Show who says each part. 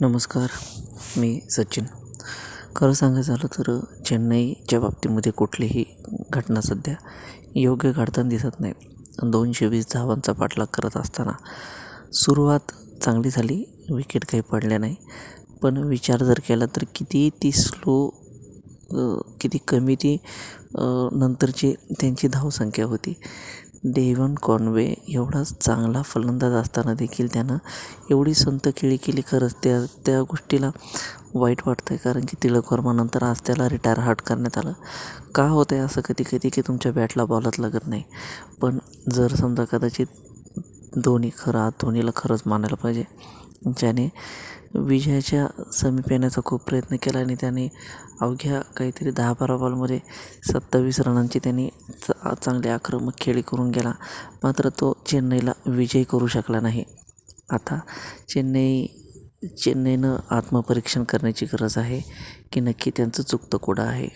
Speaker 1: नमस्कार. मी सचिन. खरं सांगायचं झालं तर चेन्नईच्या बाबतीमध्ये कुठलीही घटना सध्या योग्य घडताना दिसत नाही. 220 धावांचा पाठलाग करत असताना सुरुवात चांगली झाली, विकेट काही पडल्या नाही. पण विचार जर केला तर किती ती स्लो, किती कमी ती नंतरची त्यांची धावसंख्या होती. डेव्हन कॉनवे एवढा चांगला फलंदाज असताना देखील त्यानं एवढी संथ खेळी केली. खरंच त्या गोष्टीला वाईट वाटतं आहे, कारण की तिलक वर्मानंतर आज त्याला रिटायर हार्ट करण्यात आलं. का होतं आहे असं कधी कधी की तुमच्या बॅटला बॉलच लागत नाही. पण जर समजा कदाचित धोनीला खरंच मानायला पाहिजे, ज्याने विजयाच्या समीप येण्याचा खूप प्रयत्न केला आणि त्याने अवघ्या काहीतरी 10-12 बॉलमध्ये 27 रनांची त्यांनी चांगली आक्रमक खेळी करून गेला. मात्र तो चेन्नईला विजयी करू शकला नाही. आता चेन्नईनं आत्मपरीक्षण करण्याची गरज आहे की नक्की त्यांचं चुकतं कुठं आहे.